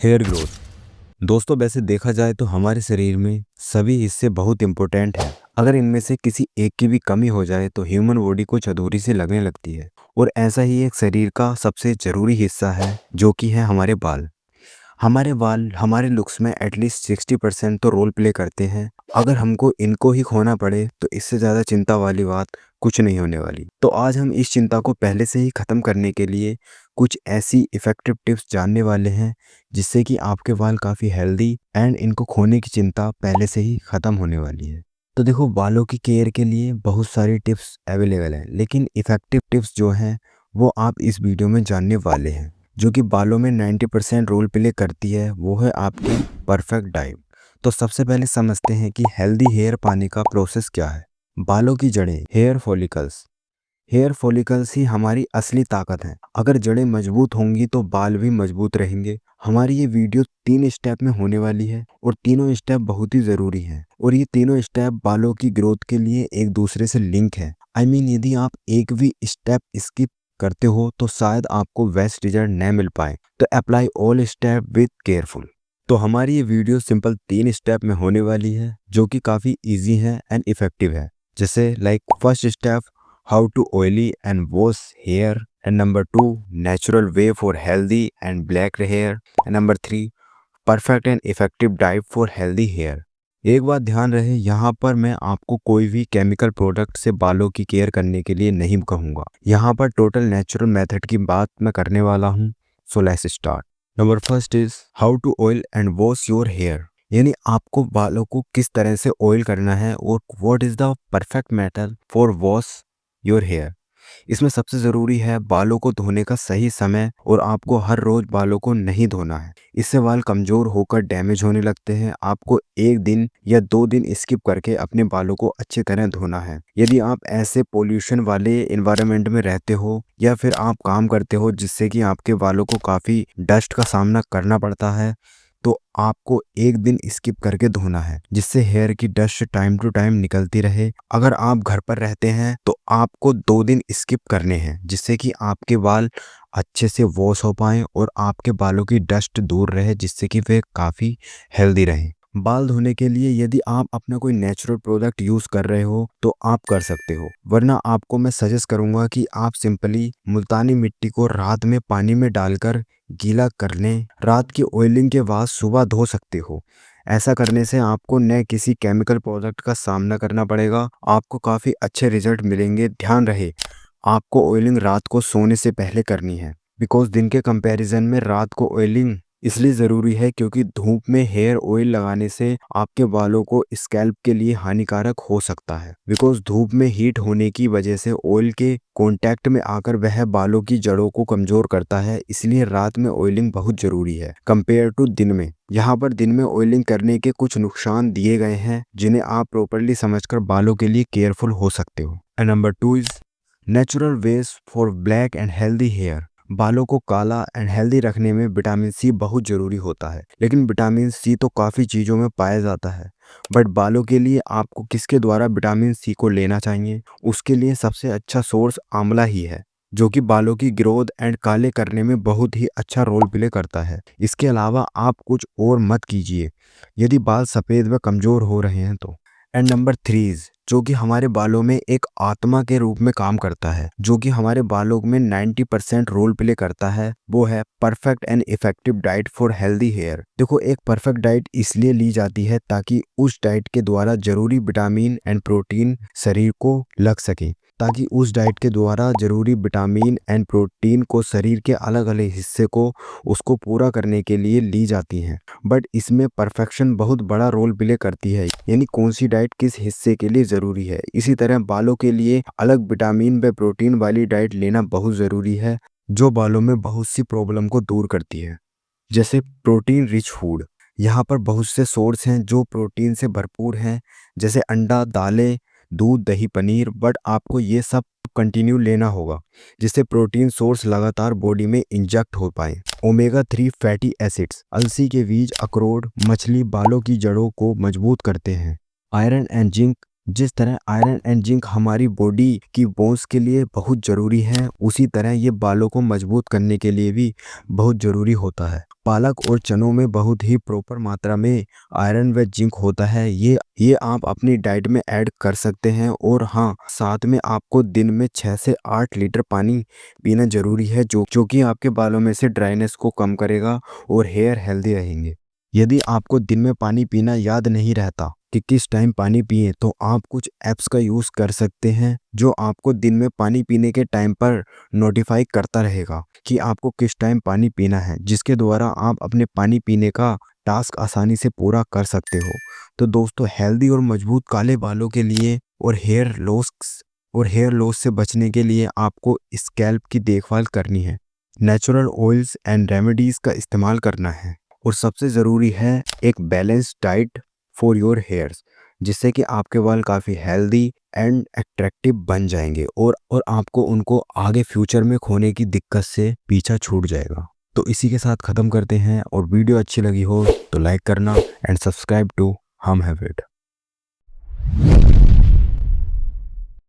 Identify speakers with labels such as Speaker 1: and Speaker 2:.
Speaker 1: Hair growth. दोस्तों, वैसे देखा जाए तो हमारे शरीर में सभी हिस्से बहुत इंपॉर्टेंट हैं। अगर इनमें से किसी एक की भी कमी हो जाए तो ह्यूमन बॉडी कुछ अधूरी सी लगने लगती है। और ऐसा ही एक शरीर का सबसे ज़रूरी हिस्सा है जो कि है हमारे बाल। हमारे बाल हमारे लुक्स में एटलीस्ट 60% तो रोल प्ले करते हैं। अगर हमको इनको ही खोना पड़े तो इससे ज़्यादा चिंता वाली बात कुछ नहीं होने वाली। तो आज हम इस चिंता को पहले से ही ख़त्म करने के लिए कुछ ऐसी इफ़ेक्टिव टिप्स जानने वाले हैं जिससे कि आपके बाल काफ़ी हेल्दी एंड इनको खोने की चिंता पहले से ही ख़त्म होने वाली है। तो देखो, बालों की केयर के लिए बहुत सारी टिप्स अवेलेबल हैं, लेकिन इफ़ेक्टिव टिप्स जो हैं वो आप इस वीडियो में जानने वाले हैं। जो कि बालों में 90% रोल प्ले करती है वो है आपकी परफेक्ट डाइट। तो सबसे पहले समझते हैं कि हेल्दी हेयर पाने का प्रोसेस क्या है। बालों की जड़ें, हेयर फॉलिकल्स ही हमारी असली ताकत है। अगर जड़ें मजबूत होंगी तो बाल भी मजबूत रहेंगे। हमारी ये वीडियो 3 स्टेप में होने वाली है और तीनों स्टेप बहुत ही ज़रूरी हैं और ये तीनों स्टेप बालों की ग्रोथ के लिए एक दूसरे से लिंक है। यदि आप एक भी स्टेप स्किप करते हो तो शायद आपको बेस्ट रिजल्ट न मिल पाए। तो apply all step with careful. तो हमारी ये वीडियो सिंपल 3 स्टेप में होने वाली है जो कि काफ़ी इजी है एंड इफ़ेक्टिव है। जैसे like first step, how to oily and wash hair, and number 2, natural way for healthy and black hair, and number 3, perfect and effective diet for healthy hair. एक बात ध्यान रहे, यहाँ पर मैं आपको कोई भी केमिकल प्रोडक्ट से बालों की केयर करने के लिए नहीं कहूँगा। यहाँ पर टोटल नेचुरल मेथड की बात मैं करने वाला हूँ। So let's start. Number first is how to oil and wash your hair. यानी आपको बालों को किस तरह से ऑयल करना है और what is the perfect method for wash your hair. इसमें सबसे ज़रूरी है बालों को धोने का सही समय और आपको हर रोज़ बालों को नहीं धोना है। इससे बाल कमज़ोर होकर डैमेज होने लगते हैं। आपको 1 दिन या 2 दिन स्किप करके अपने बालों को अच्छी तरह धोना है। यदि आप ऐसे पोल्यूशन वाले इन्वायरमेंट में रहते हो या फिर आप काम करते हो जिससे कि आपके बालों को काफ़ी डस्ट का सामना करना पड़ता है तो आपको 1 दिन स्किप करके धोना है जिससे हेयर की डस्ट टाइम टू टाइम निकलती रहे। अगर आप घर पर रहते हैं तो आपको 2 दिन स्किप करने हैं जिससे कि आपके बाल अच्छे से वॉश हो पाएं और आपके बालों की डस्ट दूर रहे जिससे कि वे काफ़ी हेल्दी रहें। बाल धोने के लिए यदि आप अपना कोई नेचुरल प्रोडक्ट यूज़ कर रहे हो तो आप कर सकते हो, वरना आपको मैं सजेस्ट करूंगा कि आप सिंपली मुल्तानी मिट्टी को रात में पानी में डालकर गीला कर लें। रात की ऑयलिंग के बाद सुबह धो सकते हो। ऐसा करने से आपको न किसी केमिकल प्रोडक्ट का सामना करना पड़ेगा, आपको काफ़ी अच्छे रिजल्ट मिलेंगे। ध्यान रहे, आपको ऑयलिंग रात को सोने से पहले करनी है, बिकॉज दिन के कंपैरिजन में रात को ऑयलिंग इसलिए ज़रूरी है क्योंकि धूप में हेयर ऑयल लगाने से आपके बालों को स्कैल्प के लिए हानिकारक हो सकता है। बिकॉज धूप में हीट होने की वजह से ऑयल के कांटेक्ट में आकर वह बालों की जड़ों को कमज़ोर करता है। इसलिए रात में ऑयलिंग बहुत ज़रूरी है कंपेयर टू दिन में। यहाँ पर दिन में ऑयलिंग करने के कुछ नुकसान दिए गए हैं जिन्हें आप प्रॉपरली समझकर बालों के लिए केयरफुल हो सकते हो। And number 2 is natural ways for black and healthy hair. बालों को काला एंड हेल्दी रखने में विटामिन सी बहुत ज़रूरी होता है, लेकिन विटामिन सी तो काफ़ी चीज़ों में पाया जाता है। बट बालों के लिए आपको किसके द्वारा विटामिन सी को लेना चाहिए, उसके लिए सबसे अच्छा सोर्स आंवला ही है, जो कि बालों की ग्रोथ एंड काले करने में बहुत ही अच्छा रोल प्ले करता है। इसके अलावा आप कुछ और मत कीजिए यदि बाल सफ़ेद व कमज़ोर हो रहे हैं तो। एंड नंबर 3 जो कि हमारे बालों में एक आत्मा के रूप में काम करता है, जो कि हमारे बालों में 90% रोल प्ले करता है, वो है perfect and effective diet for healthy hair. देखो, एक परफेक्ट डाइट इसलिए ली जाती है ताकि उस डाइट के द्वारा जरूरी विटामिन एंड प्रोटीन शरीर को लग सके, ताकि उस डाइट के द्वारा जरूरी विटामिन एंड प्रोटीन को शरीर के अलग अलग हिस्से को उसको पूरा करने के लिए ली जाती हैं। बट इसमें परफेक्शन बहुत बड़ा रोल प्ले करती है, यानी कौन सी डाइट किस हिस्से के लिए ज़रूरी है। इसी तरह बालों के लिए अलग विटामिन व प्रोटीन वाली डाइट लेना बहुत ज़रूरी है जो बालों में बहुत सी प्रॉब्लम को दूर करती है। जैसे प्रोटीन रिच फूड, यहाँ पर बहुत से सोर्स हैं जो प्रोटीन से भरपूर हैं, जैसे अंडा, दालें, दूध, दही, पनीर। बट आपको ये सब कंटिन्यू लेना होगा जिससे प्रोटीन सोर्स लगातार बॉडी में इंजेक्ट हो पाए। ओमेगा 3 फैटी एसिड्स, अलसी के बीज, अखरोट, मछली बालों की जड़ों को मजबूत करते हैं। आयरन एंड जिंक जिस तरह आयरन एंड जिंक हमारी बॉडी की बोन्स के लिए बहुत ज़रूरी है, उसी तरह ये बालों को मजबूत करने के लिए भी बहुत ज़रूरी होता है। पालक और चनों में बहुत ही प्रॉपर मात्रा में आयरन व जिंक होता है। ये आप अपनी डाइट में ऐड कर सकते हैं। और हाँ, साथ में आपको दिन में 6 से 8 लीटर पानी पीना ज़रूरी है, जो कि आपके बालों में से ड्राइनेस को कम करेगा और हेयर हेल्दी रहेंगे। यदि आपको दिन में पानी पीना याद नहीं रहता कि किस टाइम पानी पिए, तो आप कुछ ऐप्स का यूज़ कर सकते हैं जो आपको दिन में पानी पीने के टाइम पर नोटिफाई करता रहेगा कि आपको किस टाइम पानी पीना है, जिसके द्वारा आप अपने पानी पीने का टास्क आसानी से पूरा कर सकते हो। तो दोस्तों, हेल्दी और मजबूत काले बालों के लिए और हेयर लॉस से बचने के लिए आपको स्कैल्प की देखभाल करनी है, नेचुरल ऑयल्स एंड रेमेडीज़ का इस्तेमाल करना है, और सबसे ज़रूरी है एक balanced diet for your hairs, जिससे कि आपके बाल काफ़ी हेल्दी एंड अट्रैक्टिव बन जाएंगे और आपको उनको आगे फ्यूचर में खोने की दिक्कत से पीछा छूट जाएगा। तो इसी के साथ ख़त्म करते हैं, और वीडियो अच्छी लगी हो तो लाइक करना एंड सब्सक्राइब टू हम हैव इट।